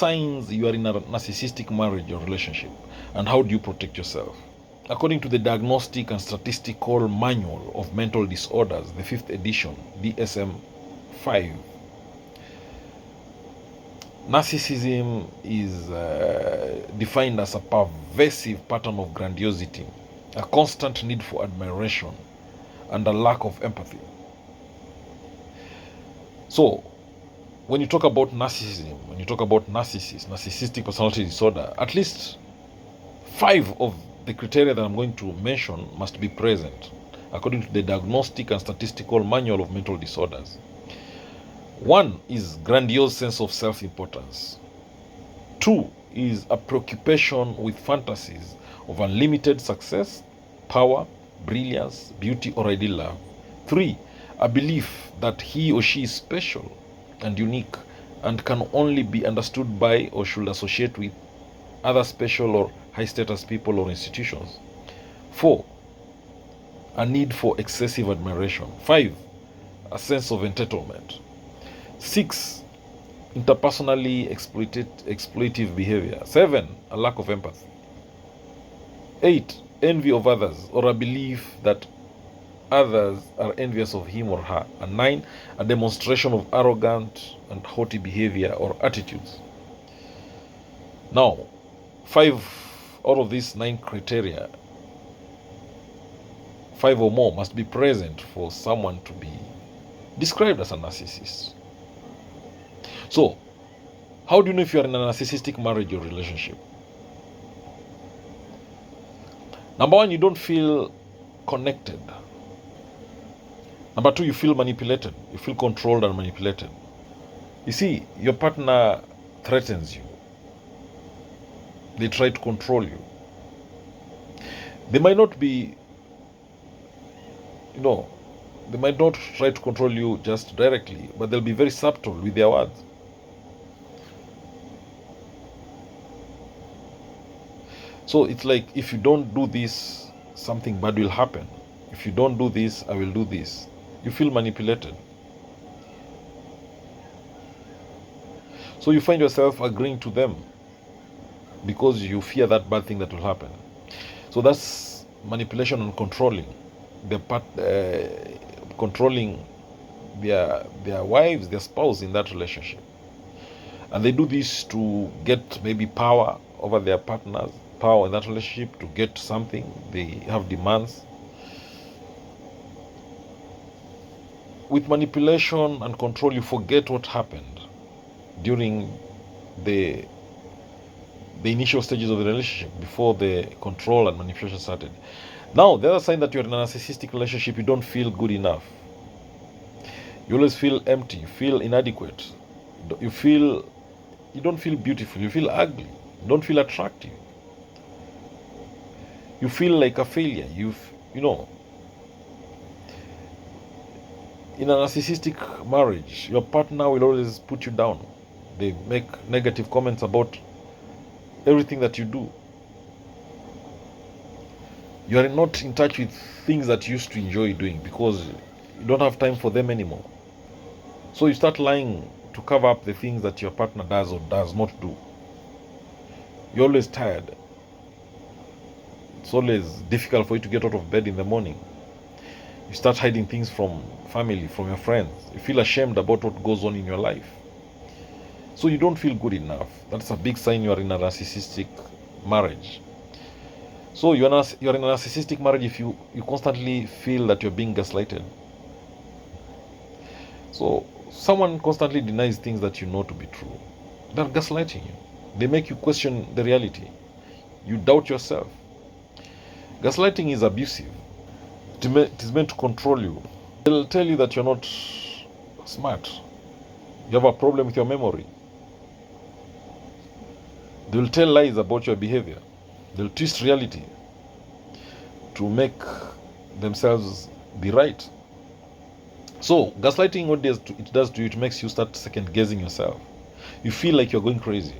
signs you are in a narcissistic marriage or relationship, and how do you protect yourself? According to the Diagnostic and Statistical Manual of Mental Disorders, the 5th edition, DSM-5, narcissism is defined as a pervasive pattern of grandiosity, a constant need for admiration, and a lack of empathy. So, when you talk about narcissism, when you talk about narcissistic personality disorder, at least 5 of the criteria that I'm going to mention must be present, according to the Diagnostic and Statistical Manual of Mental Disorders. 1 is grandiose sense of self-importance. 2 is a preoccupation with fantasies of unlimited success, power, brilliance, beauty, or ideal love. 3, a belief that he or she is special and unique and can only be understood by or should associate with other special or high status people or institutions. 4, a need for excessive admiration. 5, a sense of entitlement. 6, interpersonally exploitative behavior. 7, a lack of empathy. 8, envy of others or a belief that others are envious of him or her. And 9, a demonstration of arrogant and haughty behavior or attitudes. Now, 5 out of these 9 criteria, 5 or more, must be present for someone to be described as a narcissist. So, how do you know if you are in a narcissistic marriage or relationship? Number 1, you don't feel connected. Number 2, you feel manipulated. You feel controlled and manipulated. You see, your partner threatens you. They try to control you. They might not be, they might not try to control you just directly, but they'll be very subtle with their words. So it's like, if you don't do this, something bad will happen. If you don't do this, I will do this. You feel manipulated. So you find yourself agreeing to them because you fear that bad thing that will happen. So that's manipulation and controlling. Controlling their wives, their spouse in that relationship. And they do this to get maybe power over their partners, power in that relationship, to get something. They have demands. With manipulation and control, you forget what happened during the initial stages of the relationship, before the control and manipulation started. Now, the other sign that you're in a narcissistic relationship, you don't feel good enough. You always feel empty. You feel inadequate. You don't feel beautiful. You feel ugly. You don't feel attractive. You feel like a failure. In a narcissistic marriage, your partner will always put you down. They make negative comments about everything that you do. You are not in touch with things that you used to enjoy doing because you don't have time for them anymore. So you start lying to cover up the things that your partner does or does not do. You're always tired. It's always difficult for you to get out of bed in the morning. You start hiding things from family, from your friends. You feel ashamed about what goes on in your life. So you don't feel good enough. That's a big sign you are in a narcissistic marriage. So you're in a narcissistic marriage if you constantly feel that you're being gaslighted. So someone constantly denies things that you know to be true. They're gaslighting you. They make you question the reality. You doubt yourself. Gaslighting is abusive. It is meant to control you. They'll tell you that you're not smart. You have a problem with your memory. They'll tell lies about your behavior. They'll twist reality to make themselves be right. So, gaslighting, what it does to you, it makes you start second guessing yourself. You feel like you're going crazy.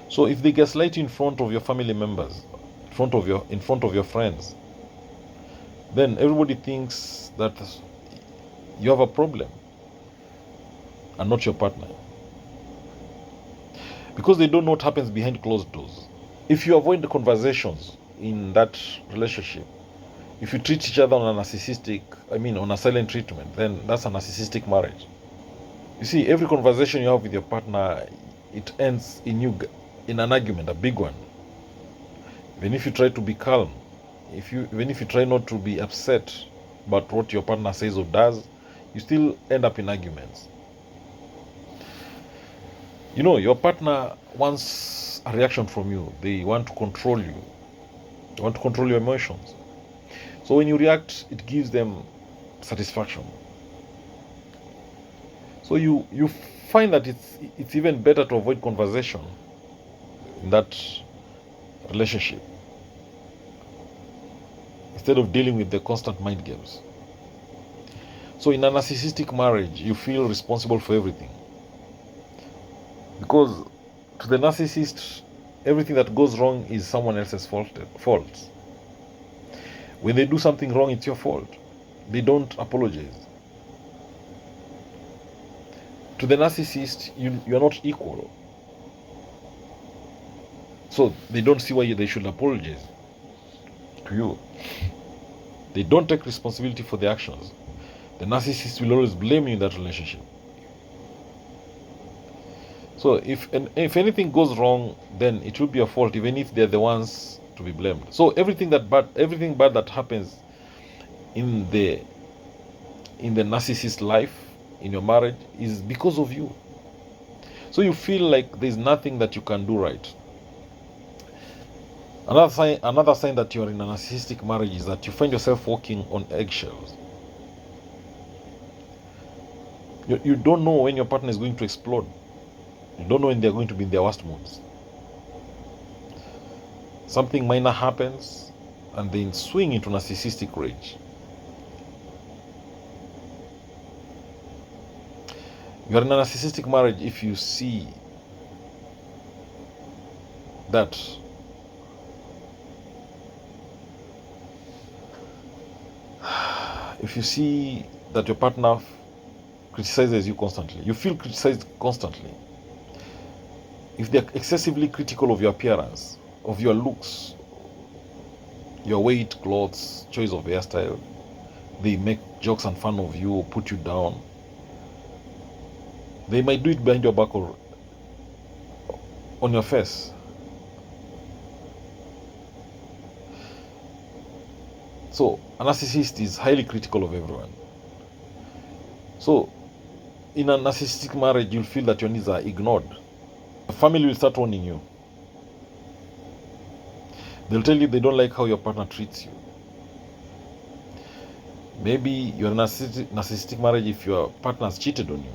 So if they gaslight you in front of your family members, in front of your friends, then everybody thinks that you have a problem. and not your partner, because they don't know what happens behind closed doors. If you avoid the conversations in that relationship, if you treat each other on on a silent treatment, then that's a narcissistic marriage. You see, every conversation you have with your partner, it ends in an argument, a big one. Even if you try to be calm, even if you try not to be upset about what your partner says or does, you still end up in arguments. Your partner wants a reaction from you. They want to control you. They want to control your emotions. So when you react, it gives them satisfaction. So you find that it's even better to avoid conversation in that relationship instead of dealing with the constant mind games. So in a narcissistic marriage, you feel responsible for everything, because to the narcissist, everything that goes wrong is someone else's fault. When they do something wrong, it's your fault. They don't apologize. To the narcissist, you're not equal. So they don't see why they should apologize to you. They don't take responsibility for their actions. The narcissist will always blame you in that relationship. So if anything goes wrong, then it will be your fault, even if they're the ones to be blamed. So everything bad that happens in the narcissist life, in your marriage, is because of you. So you feel like there's nothing that you can do right. Another sign that you're in a narcissistic marriage is that you find yourself walking on eggshells. You don't know when your partner is going to explode. You don't know when they're going to be in their worst moods. Something minor happens and they swing into narcissistic rage. You are in a narcissistic marriage if you see that your partner criticizes you constantly, you feel criticized constantly. If they're excessively critical of your appearance, of your looks, your weight, clothes, choice of hairstyle, they make jokes and fun of you or put you down. They might do it behind your back or on your face. So a narcissist is highly critical of everyone. So in a narcissistic marriage, you'll feel that your needs are ignored. The family will start warning you. They'll tell you they don't like how your partner treats you. Maybe you're in a narcissistic marriage if your partner has cheated on you.